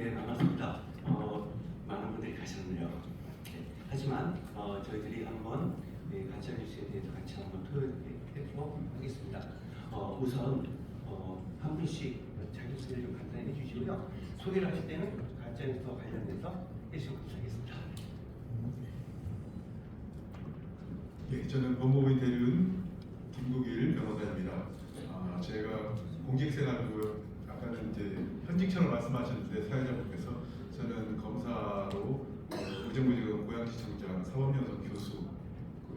네, 반갑습니다. 많은 분들이 가셨네요. 네, 하지만 저희들이 한번 가짜 뉴스에 대해서 같이 한번 토론해보도록 하겠습니다. 우선 한 분씩 자기 소개를 좀 간단히 해주시고요. 소개를 하실 때는 가짜 뉴스와 관련해서 해주시면 감사하겠습니다. 네, 저는 법무부의 대리인 김국일 변호사입니다. 제가 공직생활도 아까는 이제 현직처럼 말씀하셨는데 사회자분께서 저는 검사로 의정부지검 고양시청장 사법연수원 교수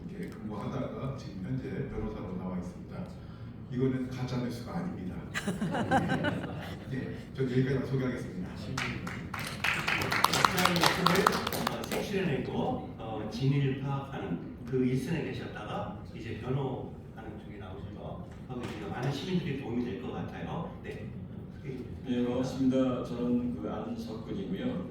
이렇게 근무하다가 지금 현재 변호사로 나와 있습니다. 이거는 가짜 뉴스가 아닙니다. 네, 저 여기까지 소개하겠습니다. 뉴스를 색출해내고 진위를 파악하는 그 일선에 계셨다가 이제 변호하는 쪽에 나오셔서 많은 시민들이 도움이 될 것 같아요. 네. 네, 반갑습니다. 저는 안석근이고요.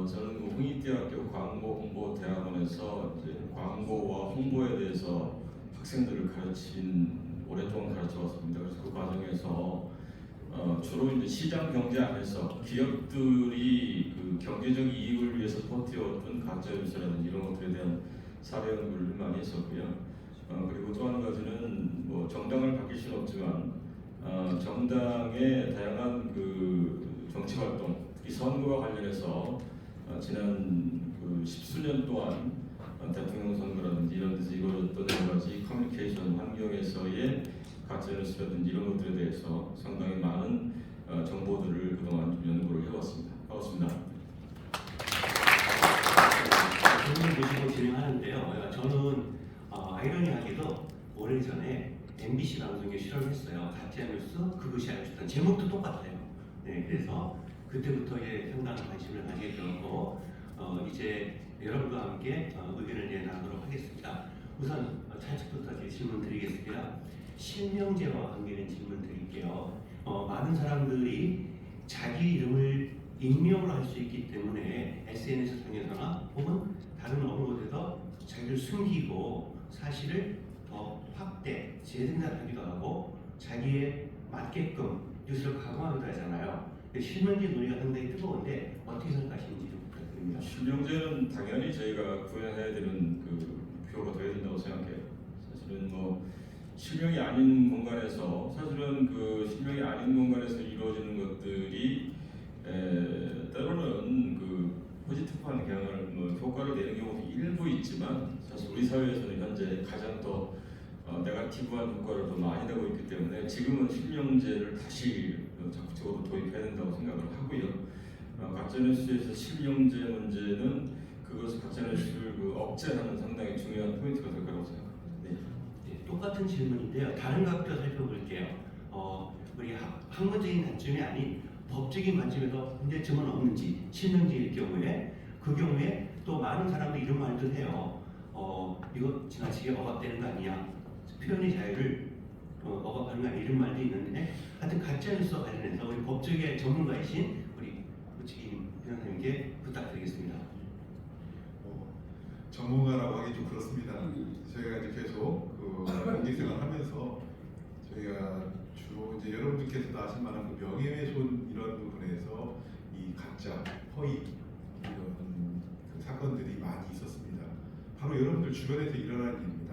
저는 홍익대학교 광고홍보대학원에서 이제 광고와 홍보에 대해서 학생들을 오랫동안 가르쳐 왔습니다. 그래서 그 과정에서 주로 이제 시장 경제 안에서 기업들이 그 경제적 이익을 위해서 버텨왔던 가짜 뉴스라든지 이런 것들에 대한 사례 연구를 많이 했었고요. 그리고 또 한 가지는 뭐 정당을 바뀔 수는 없지만 정당의 다양한 그 정치 활동, 특히 선거와 관련해서 지난 그 십수년 동안 대통령 선거라든지 이런 데서 이루어졌던 여러 가지 커뮤니케이션 환경에서의 가짜뉴스라든지 이런 것들에 대해서 상당히 많은 정보들을 그동안 좀 연구를 해왔습니다. 반갑습니다. 질문 보시고 진행하는데요. 저는 아이러니하게도 오래전에 MBC 방송에 실험했어요. 가짜뉴스 그것이 알려줬던 제목도 똑같아요. 네, 그래서 그때부터 상당한 관심을 가지게 되었고 이제 여러분과 함께 의견을 나누도록 하겠습니다. 우선 차측부터 질문 드리겠습니다. 실명제와 관계된 질문 드릴게요. 많은 사람들이 자기 이름을 익명으로 할 수 있기 때문에 SNS 상에서나 혹은 다른 어느 곳에서 자기를 숨기고 사실을 더 확대, 재생산하기도 하고 자기에 맞게끔 뉴스를 강화하기도 하잖아요. 실명제 논의가 상당히 뜨거운데 어떻게 생각하시는지 좀 부탁드립니다. 실명제는 당연히 저희가 구현해야 되는 그 목표가 되어야 된다고 생각해요. 사실은 뭐 실명이 아닌 공간에서 그 실명이 아닌 공간에서 이루어지는 것들이 때로는 그 포지티브한 효과를 내는 경우도 일부 있지만 사실 우리 사회에서는 현재 가장 더 네거티브한 효과를 더 많이 내고 있기 때문에 지금은 실명제를 다시 적극적으로 도입해야 된다고 생각을 하고요. 가짜뉴스에서 실명제 문제는 그것을 가짜뉴스를 억제하는 상당히 중요한 포인트가 될 거라고 생각합니다. 네, 똑같은 질문인데요. 다른 각도 살펴볼게요. 우리 학문적인 관점이 아닌 법적인 관점에서 문제점은 없는지 실명제일 경우에 그 경우에 또 많은 사람들이 이런 말도 해요. 이거 지나치게 억압되는 거 아니야? 표현의 자유를 억압하는 거 아니야? 이런 말도 있는데 하여튼 가짜뉴스와 관련해서 우리 법조계 전문가이신 우리 우치김 변호사님께 부탁드리겠습니다. 전문가라고 하기 좀 그렇습니다. 저희가 이제 계속 공직생활 하면서 저희가 주로 이제 여러분들께서도 아실 만한 그 명예훼손 이런 부분에서 이 가짜, 허위 이런 그 사건들이 많이 있었습니다. 바로 여러분들 주변에서 일어나는 일입니다.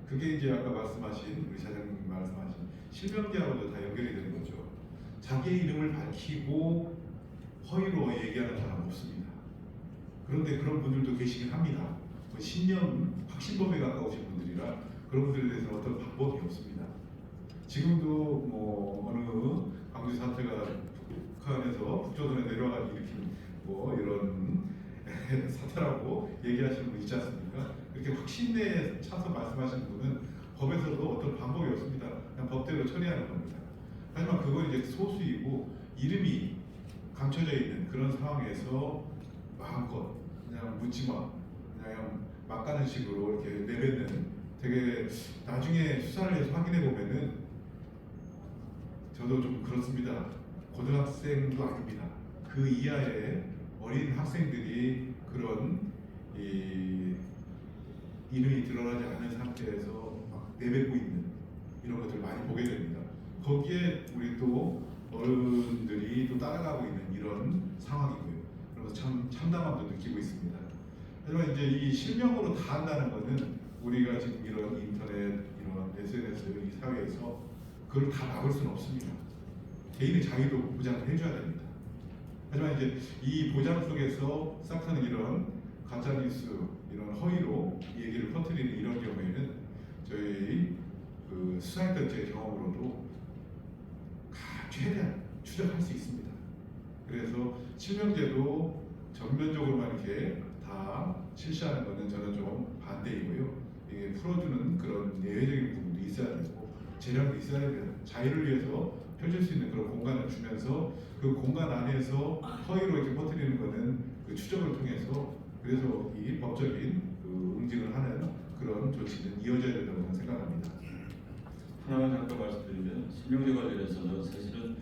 그게 이제 아까 말씀하신 우리 사장님 말씀하신 실명제하고도 다 연결이 되는 거죠. 자기의 이름을 밝히고 허위로 얘기하는 사람 없습니다. 그런데 그런 분들도 계시긴 합니다. 신념, 확신범에 가까우신 분들이라 그런 분들에 대해서는 어떤 방법이 없습니다. 지금도 뭐 어느 광주 사태가 북한에서 북조선에 내려와서 일으킨 뭐 이런 사태라고 얘기하시는 분 있지 않습니까? 이렇게 확신에 차서 말씀하시는 분은 법에서도 어떤 방법이 없습니다. 그냥 법대로 처리하는 겁니다. 하지만 그건 이제 소수이고 이름이 감춰져 있는 그런 상황에서 마음껏 그냥 묻지마 그냥 막 가는 식으로 이렇게 내뱉는 되게 나중에 수사를 해서 확인해 보면은 저도 좀 그렇습니다. 고등학생도 아닙니다. 그 이하의 어린 학생들이 그런 이름이 드러나지 않은 상태에서 막 내뱉고 있는 이런 것들 많이 보게 됩니다. 거기에 우리 또 어른들이 또 따라가고 있는 이런 상황이고요. 그래서 참 참담함도 느끼고 있습니다. 하지만 이제 이 실명으로 다 한다는 것은 우리가 지금 이런 인터넷, 이런 SNS 이 사회에서 그걸 다 막을 수는 없습니다. 개인의 자유도 보장을 해줘야 됩니다. 하지만 이제 이 보장 속에서 싹트는 이런 가짜뉴스, 이런 허위로 얘기를 퍼뜨리는 이런 경우에는 저희 그 수사했던 제 경험으로도 최대한 추적할 수 있습니다. 그래서 실명제도 전면적으로만 이렇게 다 실시하는 것은 저는 좀 반대이고요. 이게 풀어주는 그런 예외적인 부분도 있어야 되고 재량도 있어야 됩니다. 자유를 위해서 펼칠 수 있는 그런 공간을 주면서 그 공간 안에서 허위로 이렇게 퍼뜨리는 것은 그 추적을 통해서 그래서 이 법적인 그 응징을 하는 그런 조치는 이어져야 된다고 저는 생각합니다. 하나만 잠깐 말씀드리면 실명제 관련해서는 사실은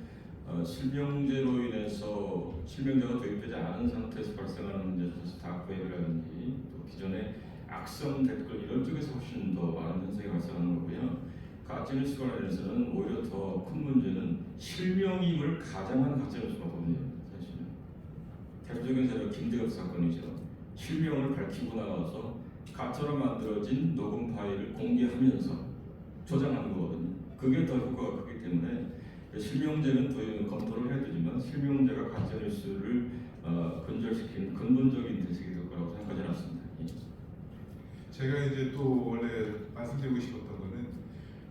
실명제로 인해서 실명제가 도입되지 않은 상태에서 발생하는 문제도 사실 다크웹이라든지 또 기존의 악성 댓글 이런 쪽에서 훨씬 더 많은 현상이 발생하는 거고요. 가짜뉴스 관련해서는 오히려 더 큰 문제는 실명임을 가장한 가짜뉴스가 거든요. 사실은 대표적인 사례가 김대엽 사건이죠. 실명을 밝히고 나와서 가짜로 만들어진 녹음 파일을 공개하면서 조장하는 거거든요. 그게 더 효과가 크기 때문에 실명제는 더 검토를 해야 되지만 실명제가 가짜뉴스를 근절시키는 근본적인 대책이 될 거라고 생각하지 않습니다. 제가 이제 또 원래 말씀드리고 싶었던 거는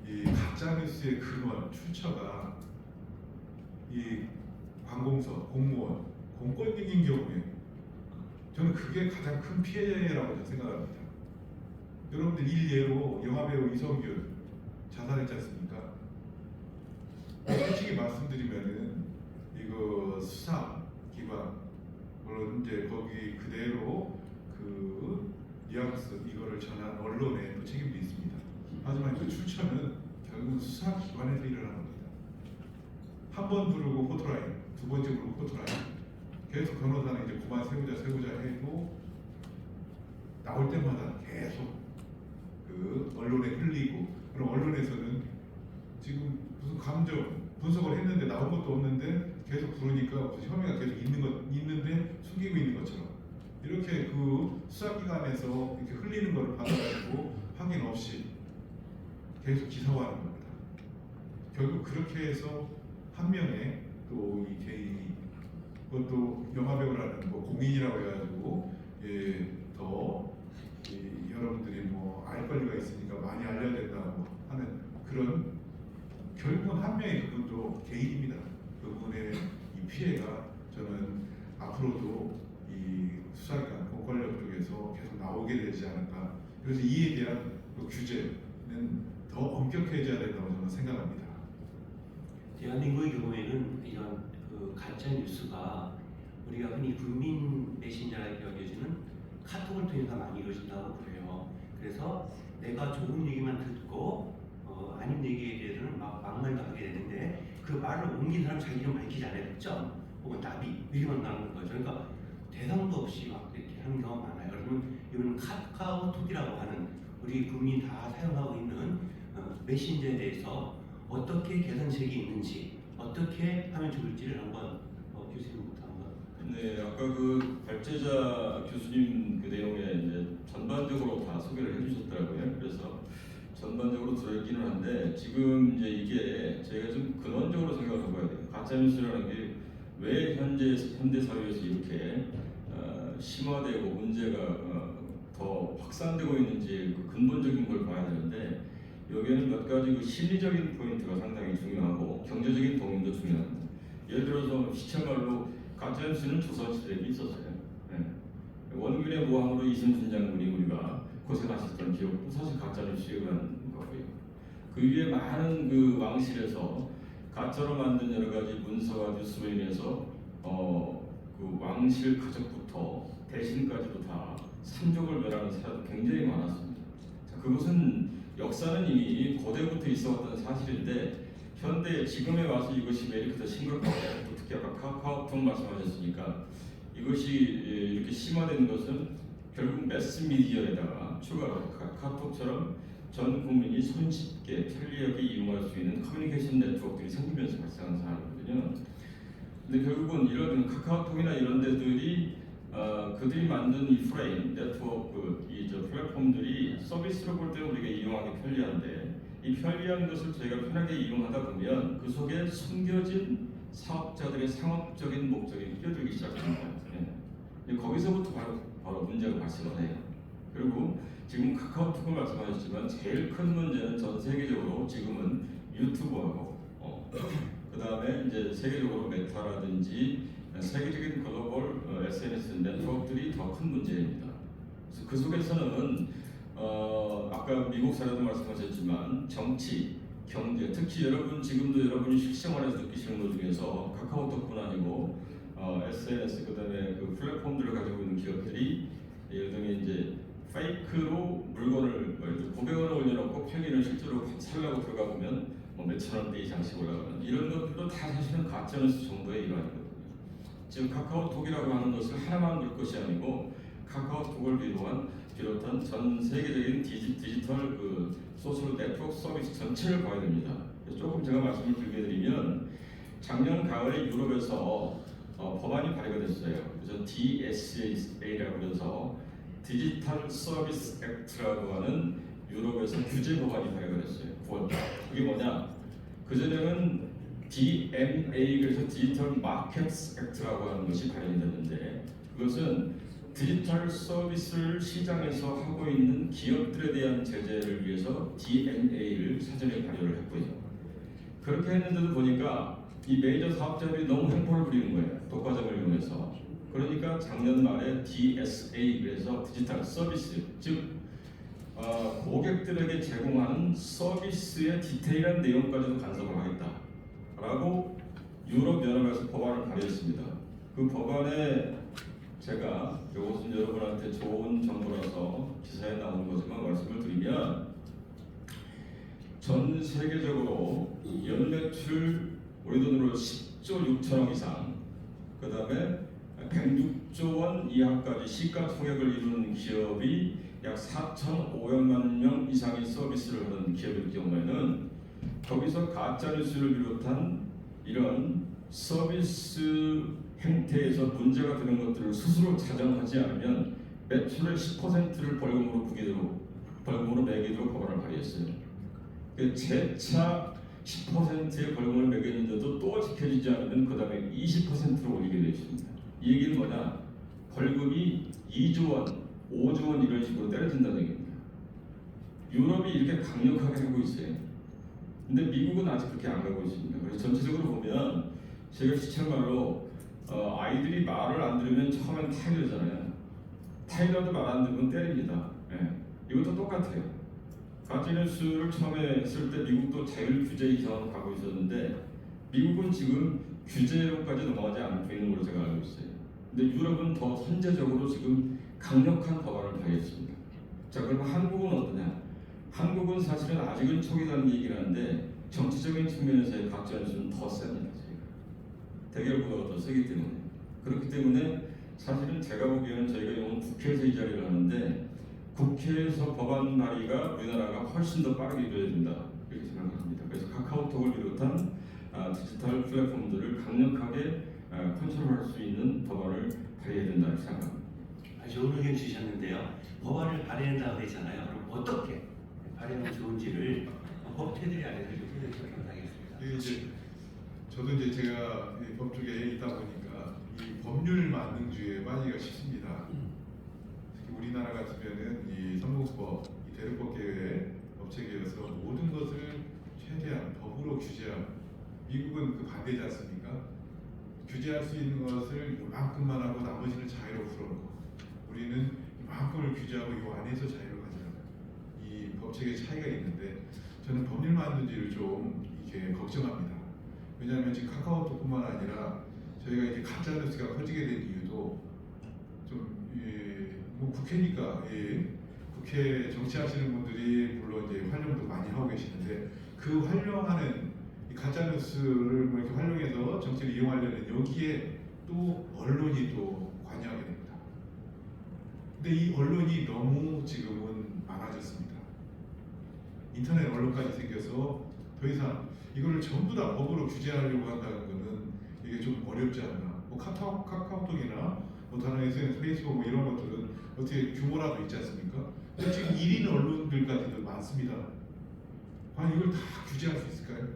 이 가짜뉴스의 근원, 출처가 이 관공서, 공무원, 공권력인 경우에 저는 그게 가장 큰 피해라고 저는 생각합니다. 여러분들 일례로 영화배우 이성균 자살했지 않습니까? 솔직히 말씀드리면은 이거 수사 기관 물론 이제 거기 그대로 그 뉘앙스 이거를 전한 언론의 또 책임도 있습니다. 하지만 그 출처는 결국 수사 기관에서 일어난 겁니다. 한 번 부르고 포토라인, 두 번째 부르고 포토라인. 계속 변호사는 이제 그만 세우자 해도 나올 때마다 계속 그 언론에 흘리고 그럼 언론에서는 지금 무슨 감정 분석을 했는데 나온 것도 없는데 계속 부르니까 무슨 혐의가 계속 있는데 숨기고 있는 것처럼 이렇게 그 수사기관에서 이렇게 흘리는 것을 받아가지고 확인 없이 계속 기사화하는 겁니다. 결국 그렇게 해서 한 명의 또 이 개인이 그것도 영화배우라는 뭐 공인이라고 해가지고 더 여러분들이 뭐 알 권리가 있으니까 많이 알려야 된다고 하는 그런 결국은 한 명의 그분도 개인입니다. 그분의 이 피해가 저는 앞으로도 이 수사기관 공권력 쪽에서 계속 나오게 되지 않을까. 그래서 이에 대한 그 규제는 더 엄격해져야 된다고 저는 생각합니다. 대한민국의 경우에는 이런 그 가짜 뉴스가 우리가 흔히 국민 메신저라고 여겨지는 카톡을 통해서 많이 이루어진다고 그래요. 그래서 내가 좋은 얘기만 듣고 아닌 얘기에 대해서는 막말도 하게 되는데 그 말을 옮긴 사람 자기 이름 밝히지 않아요. 점 혹은 나비 이렇게만 나오는 거죠. 그러니까 대상도 없이 막 이렇게 하는 경우가 많아요. 여러분 이거는 카카오톡이라고 하는 우리 국민이 다 사용하고 있는 메신저에 대해서 어떻게 개선책이 있는지 어떻게 하면 좋을지를 한번 교수님부터 한번. 네, 아까 그 발제자 교수님 그 내용에 이제 전반적으로 다 소개를 해주셨더라고요. 그래서 전반적으로 들어있기는 한데 지금 이제 이게 저희가 좀 근원적으로 생각을 해봐야 돼요. 가짜뉴스라는 게 왜 현대 사회에서 이렇게 심화되고 문제가 더 확산되고 있는지 그 근본적인 걸 봐야 되는데 여기에는 몇 가지 그 심리적인 포인트가 상당히 중요하고 경제적인 동인도 중요합니다. 예를 들어서 시체말로 가짜뉴스는 조선시대에 있었어요. 네. 원균의 모함으로 이순신 장군이 우리가 고생하셨던 기억도 사실 가짜뉴스에 의한 거고요. 그 위에 많은 그 왕실에서 가짜로 만든 여러 가지 문서와 뉴스로 인해서 그 왕실 가족부터 대신까지도 다 삼족을 멸하는 사례도 굉장히 많았습니다. 자, 그것은 역사는 이미 고대부터 있어왔던 사실인데 현대 지금에 와서 이것이 왜 이렇게 더 심각하고 특히 아까 카카오톡 말씀하셨으니까 이것이 이렇게 심화되는 것은 결국 매스미디어에다가 추가로 카톡처럼 전 국민이 손쉽게 편리하게 이용할 수 있는 커뮤니케이션 네트워크들이 생기면서 발생한 사안이거든요. 근데 결국은 이런 카카오톡이나 이런 데들이 그들이 만든 이 프레임, 네트워크, 이 플랫폼들이 서비스로 볼 때 우리가 이용하기 편리한데 이 편리한 것을 저희가 편하게 이용하다 보면 그 속에 숨겨진 사업자들의 상업적인 목적이 끼어들기 시작합니다. 예. 거기서부터 바로 문제가 발생을 해요. 그리고 지금 카카오톡을 말씀하셨지만 제일 큰 문제는 전 세계적으로 지금은 유튜브하고 그 다음에 이제 세계적으로 메타라든지 세계적인 글로벌 SNS 네트워크들이 더 큰 문제입니다. 그래서 그 속에서는 아까 미국 사례도 말씀하셨지만 정치, 경제, 특히 여러분 지금도 여러분이 실생활에서 느끼시는 것 중에서 카카오톡뿐 아니고 SNS 그다음에 그 플랫폼들을 가지고 있는 기업들이 예를 들면 이제 페이크로 물건을 $900원 올려놓고 편의를 실제로 살려고 들어가 보면 뭐 몇천 원대 이상씩 올라가는 이런 것들도 다 사실은 가짜뉴스 정도의 일환이거든요. 지금 카카오톡이라고 하는 것을 하나만 볼 것이 아니고 카카오톡을 비롯한 전 세계적인 디지털 그 소셜 네트워크 서비스 전체를 봐야 됩니다. 조금 제가 말씀을 드리게 드리면 작년 가을에 유럽에서 법안이 발의가 됐어요. 그래서 DSA라고 해서 디지털 서비스 액트라고 하는 유럽에서 규제 법안이 발의가 됐어요. 9월. 그게 뭐냐? 그전에는 DMA 그래서 디지털 마켓스 액트라고 하는 것이 발의됐는데 그것은 디지털 서비스를 시장에서 하고 있는 기업들에 대한 제재를 위해서 DMA를 사전에 발의를 했고요. 그렇게 했는데도 보니까 이 메이저 사업자들이 너무 횡포를 부리는 거예요. 독과점을 이용해서. 그러니까 작년 말에 DSA 그래서 디지털 서비스 즉 고객들에게 제공하는 서비스의 디테일한 내용까지도 간섭을 하겠다라고 유럽 연합에서 법안을 발의했습니다. 그 법안에 제가 이것은 여러분한테 좋은 정보라서 기사에 나오는 거지만 말씀을 드리면 전 세계적으로 연매출 우리 돈으로 10조 6천억 이상 그 다음에 106조 원 이하까지 시가총액을 이루는 기업이 약 4,500만 명 이상의 서비스를 하는 기업일 경우에는 거기서 가짜뉴스를 비롯한 이런 서비스 행태에서 문제가 되는 것들을 스스로 자정하지 않으면 매출의 10%를 벌금으로 매기도록 법안을 발의했어요. 재차 10%의 벌금을 매겼는데도 또 지켜지지 않으면 그 다음에 20%로 올리게 되어 있습니다. 이 얘기는 뭐냐? 벌금이 2조 원, 5조 원 이런 식으로 때려진다는 얘기입니다. 유럽이 이렇게 강력하게 하고 있어요. 근데 미국은 아직 그렇게 안 가고 있습니다. 그래서 전체적으로 보면 제가 시청말로 아이들이 말을 안 들으면 처음엔 타이러잖아요. 타이러도 말 안 들으면 때립니다. 예. 이것도 똑같아요. 가짜뉴스를 처음에 했을 때 미국도 자율 규제 이상으로 가고 있었는데 미국은 지금 규제로까지 넘어가지 않고 있는 걸로 제가 알고 있어요. 근데 유럽은 더 선제적으로 지금 강력한 법안을 발의했습니다. 자, 그럼 한국은 어떠냐? 한국은 사실은 아직은 초기라는 얘기를 하는데 정치적인 측면에서의 가짜뉴스는 더 셉니다. 대결보다 더 세기 때문에 그렇기 때문에 사실은 제가 보기에는 저희가 이번 국회에서 이 자리를 하는데 국회에서 법안 발의가 우리나라가 훨씬 더 빠르게 이루어야 된다 이렇게 생각합니다. 그래서 카카오톡을 비롯한 디지털 플랫폼들을 강력하게 컨트롤할 수 있는 법안을 발의해야 된다 이렇게 생각합니다. 좋은 의견 주셨는데요. 법안을 발의한다고 되잖아요. 그럼 어떻게 발의하면 좋은지를 법 테두리 안에서 좀 설명해 부탁드리겠습니다. 이제 저도 이제 제가 법 쪽에 있다 보니까 이 법률 만능주의에 빠지기가 쉽습니다. 특히 우리나라 같으면은 이 선거법, 이 대륙법 계획 법체계여서 모든 것을 최대한 법으로 규제하고 미국은 그 반대지 않습니까? 규제할 수 있는 것을 이만큼만 하고 나머지는 자유로 풀어놓고 우리는 이만큼을 규제하고 이 안에서 자유를 가져가는 이 법체계 차이가 있는데 저는 법률 만능주의를 좀 이게 걱정합니다. 왜냐하면 지금 카카오톡뿐만 아니라 저희가 이제 가짜뉴스가 커지게 된 이유도 좀 뭐 국회니까 국회 정치하시는 분들이 물론 이제 활용도 많이 하고 계시는데 그 활용하는 이 가짜뉴스를 뭐 이렇게 활용해서 정치를 이용하려는 여기에 또 언론이 또 관여하게 됩니다. 근데 이 언론이 너무 지금은 많아졌습니다. 인터넷 언론까지 생겨서 더 이상 이거를 전부 다 법으로 규제하려고 한다는 거는 이게 좀 어렵지 않나. 뭐 카카오톡이나 뭐 다른 SNS, 페이스북 뭐 이런 것들은 어떻게 규모라도 있지 않습니까? 근데 지금 1인 언론들까지도 많습니다. 과연 이걸 다 규제할 수 있을까요?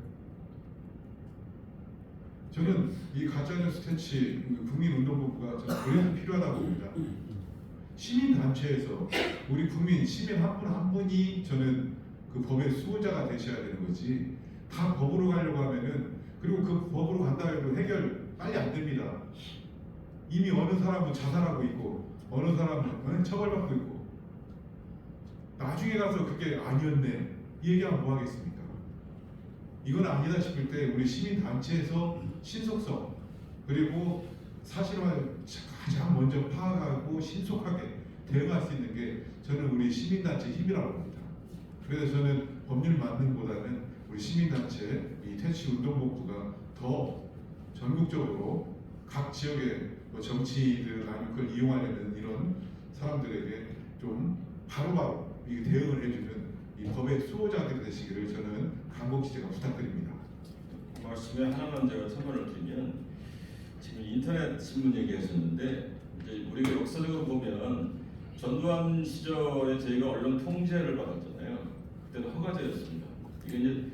저는 이 가짜뉴스 퇴치 국민운동본부가 저는 그래서 필요하다고 봅니다. 시민단체에서 우리 국민 시민 한 분 한 분이 저는 그 법의 수호자가 되셔야 되는 거지. 다 법으로 가려고 하면은 그리고 그 법으로 간다 해도 해결 빨리 안 됩니다. 이미 어느 사람은 자살하고 있고 어느 사람은 처벌받고 있고 나중에 가서 그게 아니었네 이 얘기하면 뭐 하겠습니까? 이건 아니다 싶을 때 우리 시민단체에서 신속성 그리고 사실을 가장 먼저 파악하고 신속하게 대응할 수 있는 게 저는 우리 시민단체 힘이라고 봅니다. 그래서 저는 법률 만능보다는 우리 시민단체 이 퇴치운동본부가 더 전국적으로 각 지역의 뭐 정치인들 아니면 그걸 이용하려는 이런 사람들에게 좀 바로바로 이 대응을 해주는 이 법의 수호자들이 되시기를 저는 강곡 제가 부탁드립니다. 말씀에 하나만 제가 첨언을 드리면 지금 인터넷 신문 얘기하셨는데 이제 우리가 역사적으로 보면 전두환 시절에 저희가 언론 통제를 받았잖아요. 그때는 허가제였습니다. 이게 이제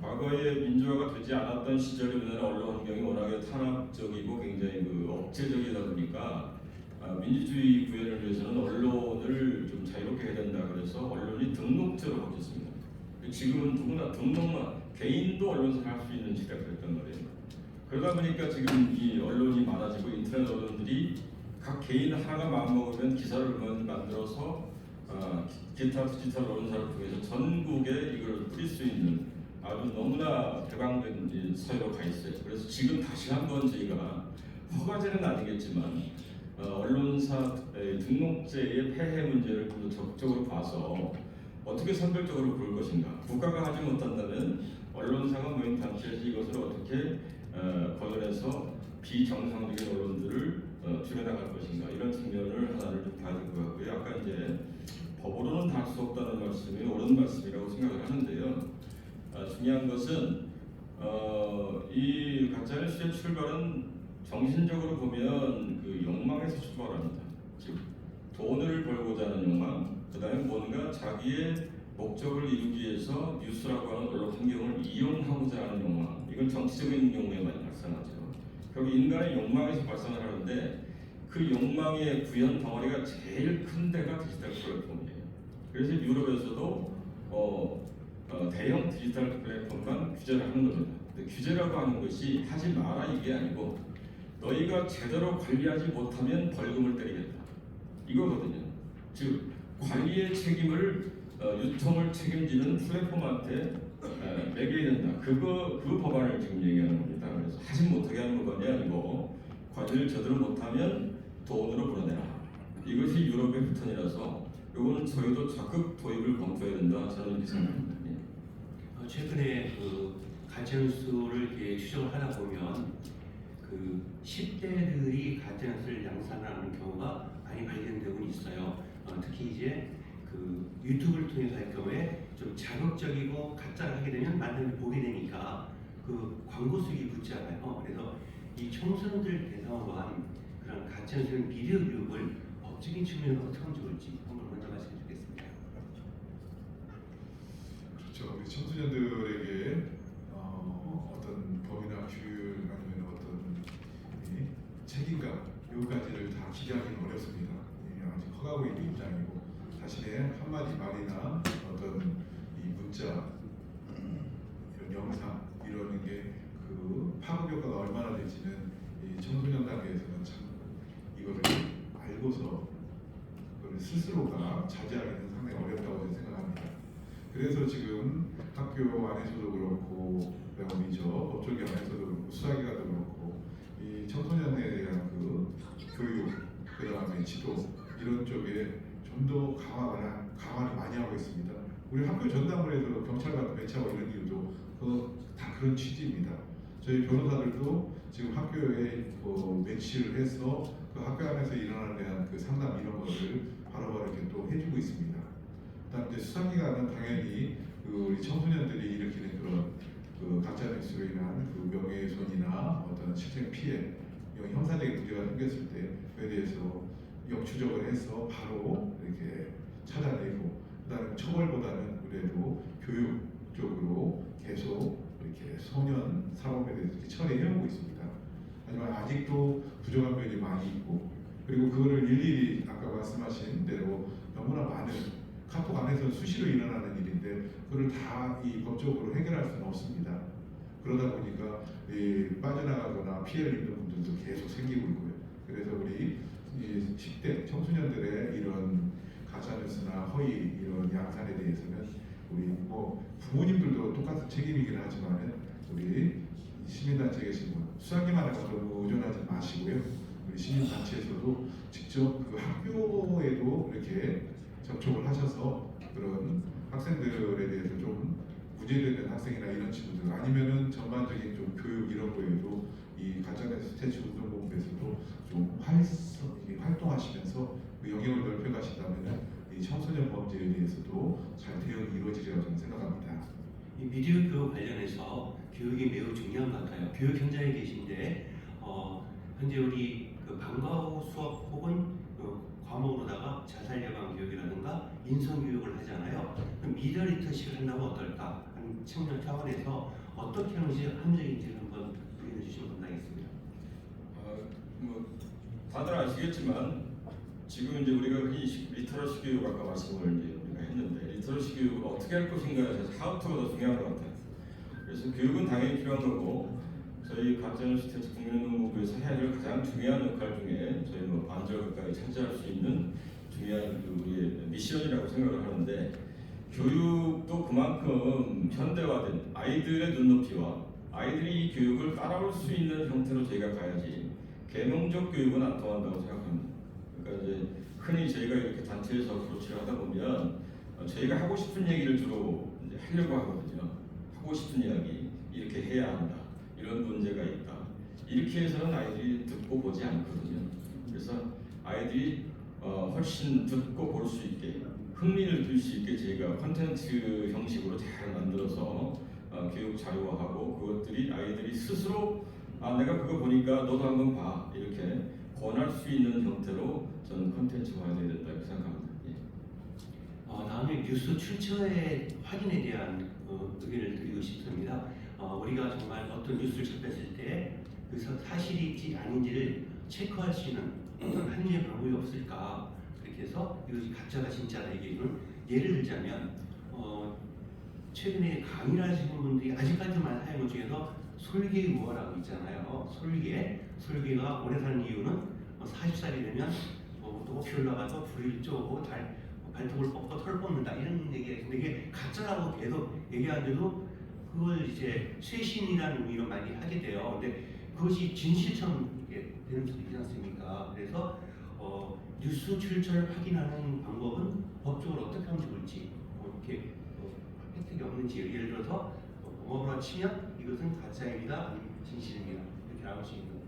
과거에 민주화가 되지 않았던 시절에 우리나라 언론 환경이 워낙에 탄압적이고 굉장히 억제적이다 보니까 민주주의 구현을 위해서는 언론을 좀 자유롭게 해야 된다 그래서 언론이 등록제로 바뀌었습니다. 지금은 누구나 등록만 개인도 언론사를 할 수 있는 시대가 됐단 말이에요. 그러다 보니까 지금 이 언론이 많아지고 인터넷 언론들이 각 개인 하나가 마음먹으면 기사를 만들어서 기타 디지털 언론사를 통해서 전국에 이걸 뿌릴 수 있는 아주 너무나 개방된 사회로 가 있어요. 그래서 지금 다시 한번 저희가 허가제는 아니겠지만 언론사 등록제의 폐해 문제를 좀 더 적극적으로 봐서 어떻게 선별적으로 볼 것인가. 국가가 하지 못한다면 언론사가 모인 단체에서 이것을 어떻게 거론해서 비정상적인 언론들을 줄여나갈 것인가 이런 측면을 하나를 좀 봐야 될 것 같고요. 아까 이제 법으로는 다 할 수 없다는 말씀이 옳은 말씀이라고 생각을 하는데요. 중요한 것은 이 가짜뉴스의 출발은 정신적으로 보면 그 욕망에서 출발합니다. 즉 돈을 벌고자 하는 욕망, 그 다음에 뭔가 자기의 목적을 이루기 위해서 뉴스라고 하는 언론 환경을 이용하고자 하는 욕망, 이건 정치적인 경우에 많이 발생하죠. 결국 인간의 욕망에서 발생을 하는데 그 욕망의 구현 덩어리가 제일 큰 데가 디지털 플랫폼이에요. 그래서 유럽에서도 대형 디지털 플랫폼만 규제를 하는 겁니다. 근데 규제라고 하는 것이 하지 마라 이게 아니고 너희가 제대로 관리하지 못하면 벌금을 때리겠다 이거거든요. 즉 관리의 책임을 유통을 책임지는 플랫폼한테 매겨야 된다. 그 법안을 지금 얘기하는 겁니다. 그래서 하지 못하게 하는 법안이 아니고 관리를 제대로 못하면 돈으로 불어내라. 이것이 유럽의 패턴이라서 이거는 저희도 적극 도입을 검토해야 된다. 저는 이렇게 생각합니다. 최근에 그 가짜뉴스를 이렇게 추적을 하다 보면 그 10대들이 가짜뉴스를 양산하는 경우가 많이 발견되고 있어요. 특히 이제 그 유튜브를 통해서 할 경우에 좀 자극적이고 가짜를 하게 되면 많은 분들이 보게 되니까 그 광고 수익이 붙잖아요. 그래서 이 청소년들 대상으로 한 그런 가짜뉴스 미디어 교육을 법적인 측면으로 어떻게 하면 좋을지 한번 먼저 말씀해 주겠습니다. 그렇죠. 우리 청소년들에게 어떤 법이나 규율 아니면 어떤 책임감 여기까지를 다 기대하기는 어렵습니다. 아직 커가고 있는 입장이고 자신의 한마디 말이나 어떤 이 문자 이런 영상 이러는 게 그 파급 효과가 얼마나 될지는 이 청소년 단계에서는 참 이거를 알고서 그걸 스스로가 자제하기는 상당히 어렵다고 저는 생각합니다. 그래서 지금 학교 안에서도 그렇고 우리 저 법조계 안에서도 그렇고 수사기관도 그렇고 이 청소년에 대한 그 교육 그 다음에 지도 이런 쪽에 좀 더 강화를 많이 하고 있습니다. 우리 학교 전담부에서 경찰 같은 배치하고 이런 이유도 다 그런 취지입니다. 저희 변호사들도 지금 학교에 배치를 해서 그 학교 안에서 일어나는 대한 그 상담 이런 것을 바로바로 이렇게 또 해주고 있습니다. 그다음 이제 수사기관은 당연히 우리 청소년들이 일으키는 그런 그 가짜 뉴스로 인한 그 명예훼손이나 어떤 실생 피해, 이런 형사적인 문제가 생겼을 때 그에 대해서 역추적을 해서 바로 이렇게 찾아내고, 그다음에 처벌보다는 그래도 교육 쪽으로 계속 이렇게 소년 사범에 대해서 이렇게 처리해오고 있습니다. 하지만 아직도 부족한 면이 많이 있고, 그리고 그거를 일일이 아까 말씀하신 대로 너무나 많은 카톡 안에서 수시로 일어나는 일인데 그걸 다 이 법적으로 해결할 수는 없습니다. 그러다 보니까 이 빠져나가거나 피해를 입는 분들도 계속 생기고 있고요. 그래서 우리 이 10대 청소년들의 이런 가짜뉴스나 허위 이런 양산에 대해서는 우리 뭐 부모님들도 똑같은 책임이긴 하지만 우리 시민단체에 계신 분 수사기만 해서 너무 의존하지 마시고요. 우리 시민단체에서도 직접 그 학교에도 이렇게 접촉을 하셔서 그런 학생들에 대해서 좀 문제되는 학생이나 이런 친구들 아니면은 전반적인 좀 교육 이런 거에도 이 가짜뉴스 퇴치 운동본부에서도 좀 활동하시면서 그 영역을 넓혀가신다면 이 청소년 범죄에 대해서도 잘 대응이 이루어지리라고 저는 생각합니다. 이 미디어 교육 관련해서 교육이 매우 중요한 것 같아요. 교육 현장에 계신데 현재 우리 그 방과 후 수업 혹은 과목으로다가 자살 예방 교육이라든가 인성 교육을 하잖아요. 그럼 미디어 리터시를 한다면 어떨까 하는 측면 차원에서 어떻게 하는지 합리적인지를 한번 부연해 주시면 감사하겠습니다. 뭐 다들 아시겠지만 지금 이제 우리가 흔히 리터러시 교육 아까 말씀을 이제 우리가 했는데 리터러시 교육을 어떻게 할 것인가에 대해서 하우투가 더 중요한 것 같아요. 그래서 교육은 당연히 필요한 거고 저희 가짜뉴스 퇴치 국민운동본부에서 해야 될 가장 중요한 역할 중에 저희 뭐 반절 가까이 차지할 수 있는 중요한 그 우리의 미션이라고 생각을 하는데 교육도 그만큼 현대화된 아이들의 눈높이와 아이들이 이 교육을 따라올 수 있는 형태로 저희가 가야지 계몽적 교육은 안 통한다고 생각합니다. 그러니까 이제 흔히 저희가 이렇게 단체에서 어프로치를 하다 보면 저희가 하고 싶은 얘기를 주로 이제 하려고 하거든요. 하고 싶은 이야기 이렇게 해야 한다. 이런 문제가 있다. 이렇게 해서는 아이들이 듣고 보지 않거든요. 그래서 아이들이 훨씬 듣고 볼 수 있게 흥미를 들 수 있게 저희가 콘텐츠 형식으로 잘 만들어서 교육 자료화하고 그것들이 아이들이 스스로 내가 그거 보니까 너도 한번 봐 이렇게 권할 수 있는 형태로 저는 콘텐츠화해야 된다고 생각합니다. 예. 다음에 뉴스 출처의 확인에 대한 의견을 드리고 싶습니다. 우리가 정말 어떤 뉴스를 접했을 때 그 사실이지 아닌지를 체크할 수 있는 어떤 합리적 방법이 없을까? 그렇게 해서 이것이 가짜가 진짜다 얘기는 예를 들자면 최근에 강의를 하시는 분들이 아직까지만 하는 것 중에서 솔개우화라고 있잖아요. 솔개가 오래 사는 이유는 40살이 되면 높이 올라가서 불을 쪼고 발톱을 뽑고 털 뽑는다 이런 얘기가 있는데 이게 가짜라고 계속 얘기하는데도 그걸 이제 쇄신이라는 의미로 많이 하게 돼요. 근데 그것이 진실처럼 되는 수도 있지 않습니까? 그래서 뉴스 출처를 확인하는 방법은 법적으로 어떻게 하면 좋을지 이렇게 혜택이 없는지 예를 들어서 공업으로 치면 이것은 가짜입니다, 아니면 진실입니다 이렇게 나올 수 있는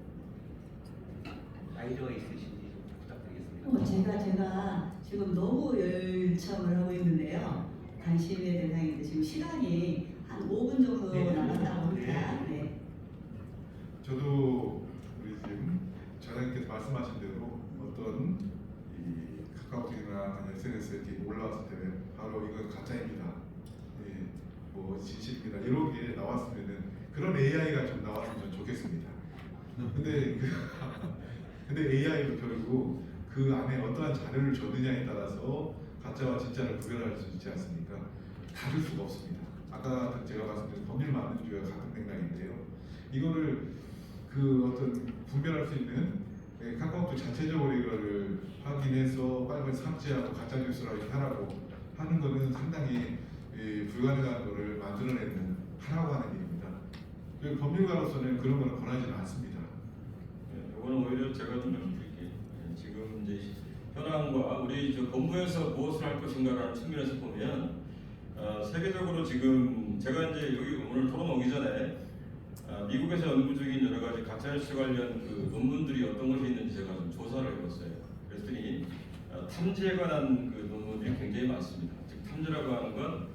아이디어가 있으신지 부탁드리겠습니다. 제가 지금 너무 열참을 하고 있는데요. 관심의 대상인데 지금 시간이 한 5분 정도 남았다고 합니다. 네. 저도 우리 지금 장관님께서 말씀하신 대로 어떤 이 카카오톡이나 아니면 SNS에 이렇게 올라왔을 때 바로 이건 가짜입니다. 예, 뭐 진실입니다. 이런 게 나왔으면은 그런 AI가 좀 나왔으면 좋겠습니다. 근데 AI도 결국 그 안에 어떠한 자료를 줬느냐에 따라서 가짜와 진짜를 구별할 수 있지 않습니까? 다를 수가 없습니다. 아까 제가 말씀드린 법률 만능주의와 같은 맥락인데요. 이거를 그 어떤 분별할 수 있는 카카오톡 자체적으로 이거를 확인해서 빨리 삭제하고 가짜 뉴스라고 이렇게 하라고 하는 거는 상당히 불가능한 거를 만들어내는 하라고 하는 일입니다. 법률가로서는 그런 거는 권하지는 않습니다. 이거는 오히려 제가 좀 말씀드릴게요. 지금 이제 현황과 우리 본부에서 무엇을 할 것인가라는 측면에서 보면 세계적으로 지금 제가 이제 여기 오늘 토론 오기 전에 미국에서 연구 중인 여러 가지 가짜뉴스 관련 그 논문들이 어떤 것이 있는지 제가 좀 조사를 해봤어요. 그랬더니 탐지에 관한 그 논문들이 굉장히 많습니다. 즉 탐지라고 하는 건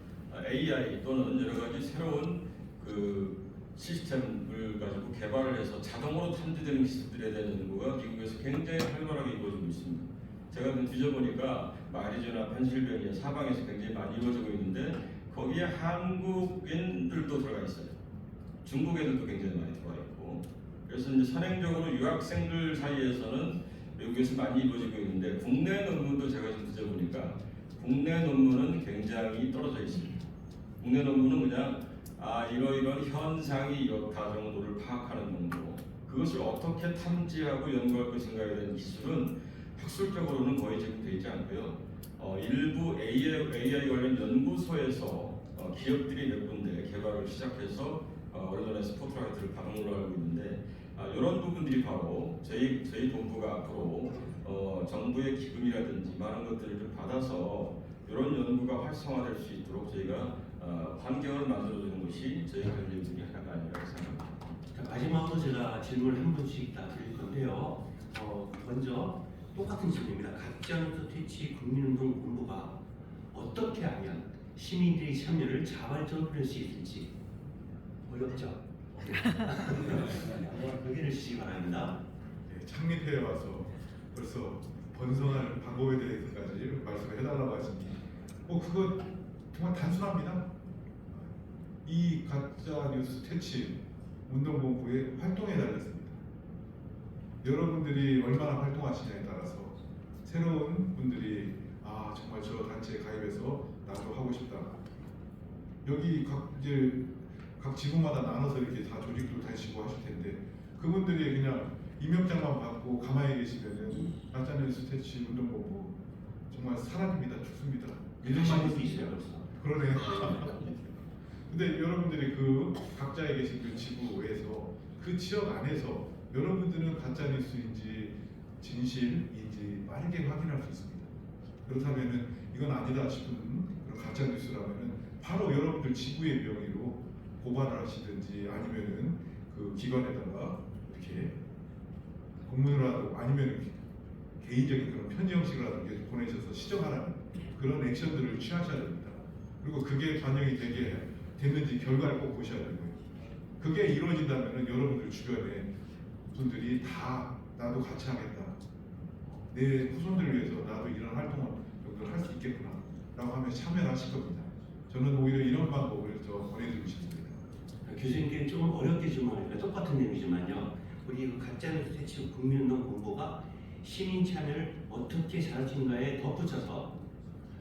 AI 또는 여러 가지 새로운 그 시스템을 가지고 개발을 해서 자동으로 탐지되는 기술들에 대한 연구가 미국에서 굉장히 활발하게 이루어지고 있습니다. 제가 좀 뒤져보니까 아리조나, 펜실베니아 사방에서 굉장히 많이 이루어지고 있는데 거기에 한국인들도 들어가 있어요. 중국 애들도 굉장히 많이 들어가 있고 그래서 이제 선행적으로 유학생들 사이에서는 미국에서 많이 이루어지고 있는데 국내 논문도 제가 좀 뒤져보니까 국내 논문은 굉장히 떨어져 있습니다. 국내 논문은 그냥 이러이러한 현상이 이렇다 정도를 파악하는 정도. 그것을 어떻게 탐지하고 연구할 것인가에 대한 기술은 학술적으로는 거의 지금 되어 있지 않고요. 일부 AI 관련 연구소에서 기업들이 몇 군데 개발을 시작해서 얼마 전에 스포트라이트를 받은 걸로 알고 있는데 이런 부분들이 바로 저희 본부가 앞으로 정부의 기금이라든지 많은 것들을 좀 받아서 이런 연구가 활성화될 수 있도록 저희가 환경을 만들어주는 것이 저희 할 일 중에 하나가 아니라고 생각합니다. 자, 마지막으로 제가 질문을 한 분씩 다 드릴 건데요. 먼저 똑같은 질문입니다. 가짜뉴스 퇴치 국민운동 본부가 어떻게 하면 시민들의 참여를 자발적으로 할 수 있을지 어렵죠? 의견을 주시기 바랍니다. 네, 창립해 와서 벌써 번성할 방법에 대해서까지 말씀을 해달라고 하시니 그거 정말 단순합니다. 이 가짜 뉴스 퇴치 운동본부의 활동에 달렸습니다. 여러분들이 얼마나 활동하시냐에 따라서 새로운 분들이 정말 저 단체에 가입해서 나도 하고 싶다. 여기 각 지구마다 나눠서 이렇게 다 조직도 다시고 하실 텐데 그분들이 그냥 임명장만 받고 가만히 계시면은 가짜뉴스 퇴치 운동본부 정말 사라집니다. 죽습니다. 이름만 수 있어요, 벌써. 그러네요. 근데 여러분들이 그 각자에 계신 그 지구에서 그 지역 안에서 여러분들은 가짜뉴스인지 진실인지 빠르게 확인할 수 있습니다. 그렇다면은 이건 아니다 싶은 그런 가짜뉴스라면은 바로 여러분들 지구의 명의로 고발을 하시든지 아니면은 그 기관에다가 이렇게 공문이라도 아니면 개인적인 그런 편지 형식이라도 이렇게 보내셔서 시정하라는 그런 액션들을 취하셔야 됩니다. 그리고 그게 반영이 되게 됐는지 결과를 꼭 보셔야 되고요. 그게 이루어진다면 여러분들 주변에 분들이 다 나도 같이 하겠다. 내 후손들을 위해서 나도 이런 활동을 할 수 있겠구나 라고 하면 참여를 하실 겁니다. 저는 오히려 이런 방법을 보내드리고 싶습니다. 교수님께 조금 어렵게 질문하니까 똑같은 내용이지만요. 우리 그 가짜뉴스 퇴치 국민운동 본부가 시민 참여를 어떻게 잘하신가에 덧붙여서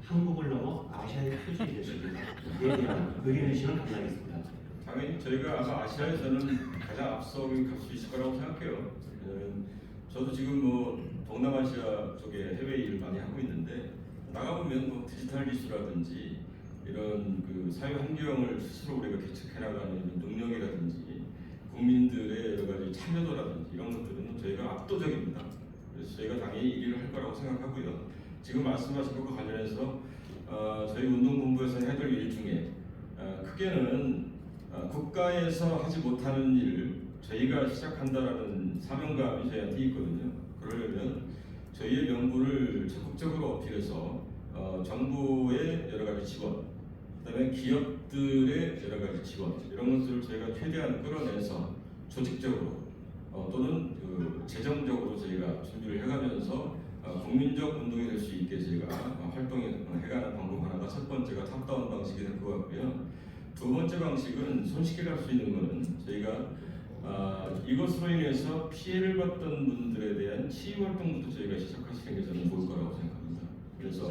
한국을 넘어 아시아의 표준이 될 수 있는가에 대한 의견 주시면 감사하겠습니다. 당연히 저희가 아마 아시아에서는 가장 앞서 갈 수 있을 거라고 생각해요. 왜냐면 저도 지금 동남아시아 쪽에 해외 일을 많이 하고 있는데 나가보면 디지털 기술이라든지 이런 그 사회 환경을 스스로 우리가 개척해 나가는 이런 능력이라든지 국민들의 여러 가지 참여도라든지 이런 것들은 저희가 압도적입니다. 그래서 저희가 당연히 1위를 할 거라고 생각하고요. 지금 말씀하신 것과 관련해서 저희 운동본부에서 해야 될 일 중에 크게는 국가에서 하지 못하는 일을 저희가 시작한다라는 사명감이 저희한테 있거든요. 그러려면 저희의 명분을 적극적으로 어필해서 정부의 여러 가지 지원, 그다음에 기업들의 여러 가지 지원 이런 것들을 저희가 최대한 끌어내서 조직적으로 또는 재정적으로 저희가 준비를 해가면서 국민적 운동이 될 수 있게 저희가 활동해가는 방법 하나가 첫 번째가 탑다운 방식이 될 것 같고요. 두 번째 방식은 손쉽게 갈 수 있는 것은 저희가 이것으로 인해서 피해를 받던 분들에 대한 치유 활동부터 저희가 시작하시는 게 저는 좋을 거라고 생각합니다. 그래서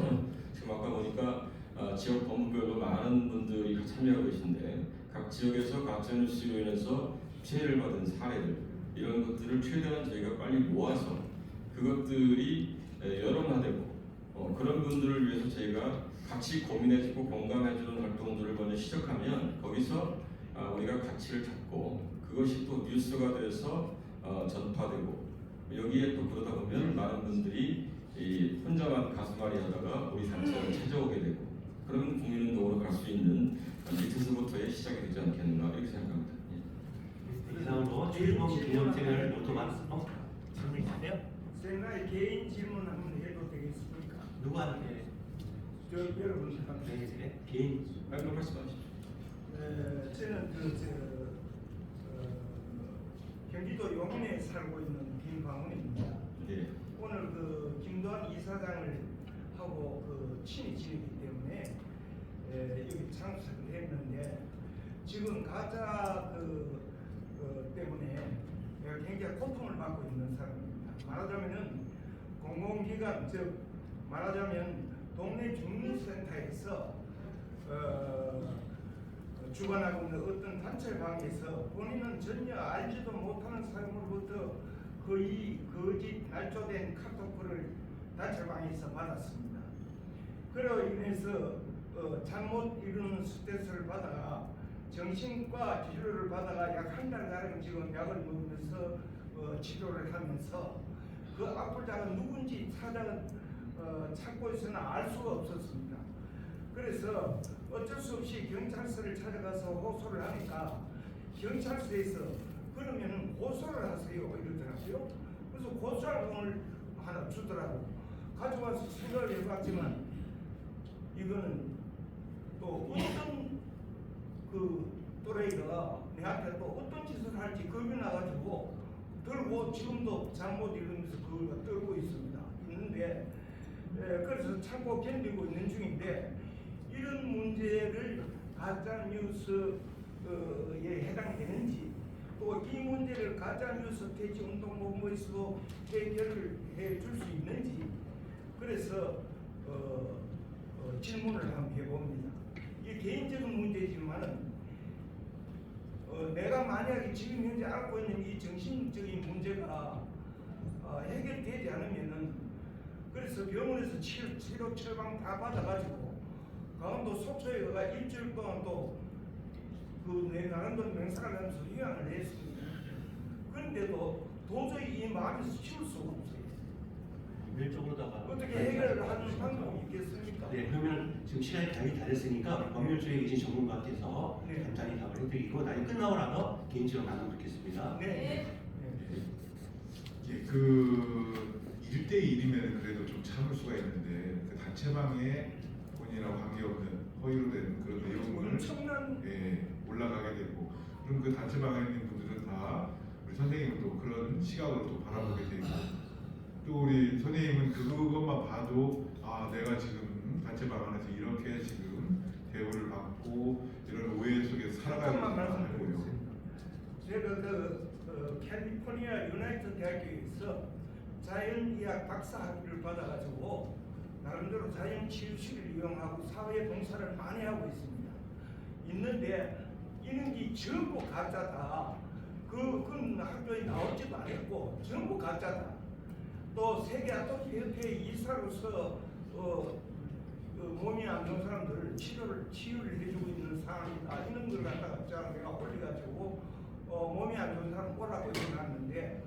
지금 아까 보니까 지역 본부별로 많은 분들이 참여하고 계신데 각 지역에서 가짜뉴스로 인해서 피해를 받은 사례들 이런 것들을 최대한 저희가 빨리 모아서 그것들이 여론화되고 그런 분들을 위해서 저희가 같이 고민해주고 공감해주는 활동들을 먼저 시작하면 거기서 우리가 가치를 잡고 그것이 또 뉴스가 돼서 전파되고 여기에 또 그러다 보면 많은 분들이 혼자만 가슴앓이 하다가 우리 단체를 찾아오게 되고 그러면 국민운동으로 갈 수 있는 밑에서부터의 시작이 되지 않겠는가 이렇게 생각합니다. 이상으로 1번 기념생활 노트만 질문 있으세요? 제가 개인 질문 한번 해도 되겠습니까? 누구한테? 여러분 네, 개인 말씀 말씀하시죠. 저는 경기도 용인에 살고 있는 김광훈입니다. 예. 오늘 김도환 이사장을 하고 친히 지내기 때문에 여기 참석을 했는데 지금 가짜 때문에 내가 굉장히 고통을 받고 있는 사람입니다. 말하자면은 공공기관 즉 말하자면 동네 주민센터에서 주관하고 있는 어떤 단체방에서 본인은 전혀 알지도 못하는 사람으로부터 거의 거짓 날조된 카톡을 단체방에서 받았습니다. 그로 인해서 잘못 이루는 스트레스를 받아가 정신과 치료를 받아가 약 한 달가량 지금 약을 먹으면서 치료를 하면서 그 악플자가 누군지 찾고 있으나 알 수가 없었습니다. 그래서 어쩔 수 없이 경찰서를 찾아가서 호소를 하니까 경찰서에서 그러면은 고소를 하세요 이러더라고요. 그래서 고소할 돈을 하나 주더라고. 가져와서 생각을 해봤지만 이거는 또 어떤 또래가 내한테 또 어떤 짓을 할지 겁이 나가지고 들고 지금도 잘못 이루면서 그걸 떨고 있는데 그래서 참고 견디고 있는 중인데 이런 문제를 가짜 뉴스에 해당되는지 또 이 문제를 가짜 뉴스 퇴치 운동본부에서도 해결을 해줄 수 있는지 그래서 질문을 한번 해봅니다. 이 개인적인 문제지만은 내가 만약에 지금 현재 앓고 있는 이 정신적인 문제가 해결되지 않으면은 그래서 병원에서 치료 처방 다 받아가지고 강원도 속초에 가 일주일 동안 또 내 나름대로 맹사를 하면서 휴양을 했습니다. 그런데도 도저히 이 마음에서 치울 수가 없어요. 법률적으로다가 어떻게 해결을 하는 방법이 있겠습니까? 네, 그러면 지금 시간이 거의 다 됐으니까 법률 쪽에 계신 전문가께서 네. 간단히 답을 해드리고 나중에 끝나고 나서 개인적으로 나누면 좋겠습니다. 네. 예, 그 1대1이면 그래도 좀 참을 수가 있는데 그 단체방에 본인이랑 관계없는 허위로 된 그런 내용을 엄청난 올라가게 되고 그럼 그 단체방에 있는 분들은 다 우리 선생님도 그런 시각으로 또 바라보게 되고 또 우리 선생님은 그것만 봐도 아 내가 지금 단체방 안에서 이렇게 지금 대우를 받고 이런 오해 속에서 살아가는 걸 알고요. 제가 캘리포니아 유나이트 대학교에서 자연의학 박사 학위를 받아가지고 나름대로 자연 치유식을 이용하고 사회 봉사를 많이 하고 있는데 이런 게 전부 가짜다. 그건 학교에 나오지도 않았고 전부 가짜다. 또 세계 아토피협회 이사로서 몸이 안 좋은 사람들을 치유를 해주고 있는 상황이다. 이런 걸 갖다가 내가 올려가지고 몸이 안 좋은 사람 오라고 해놨는데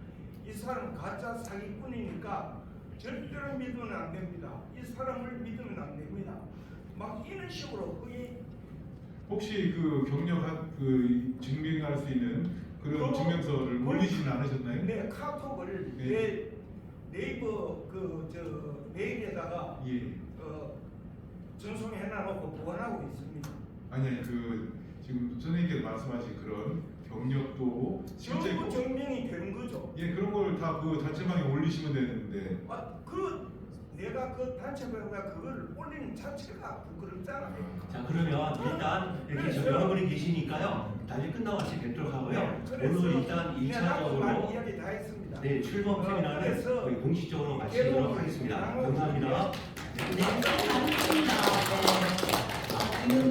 이 사람은 가짜 사기꾼이니까 절대로 믿으면 안 됩니다. 이 사람을 믿으면 안 됩니다. 막 이런 식으로 거의 혹시 그 경력한 그 증명할 수 있는 그런 증명서를 올리지는 않으셨나요? 네, 카톡을 네. 네이버 메일에다가 전송해놔놓고 보관하고 있습니다. 아니 그 지금 선생님께서 말씀하신 그런 경력도 실제 전부 증명이 되는 거죠. 예 그런 걸 다 그 단체방에 올리시면 되는데 내가 그 단체방에다 그걸 올리는 자체가 부끄럽잖아요. 자 그러면 일단 이렇게 저 여러분이 계시니까요. 나중에 끝나고 같이 뵙도록 하고요. 오늘 일단 1차적으로 이야기 다 했습니다. 네, 출범 세미나를 거의 공식적으로 마치도록 하겠습니다. 감사합니다. 네, 감사합니다. 네. 질문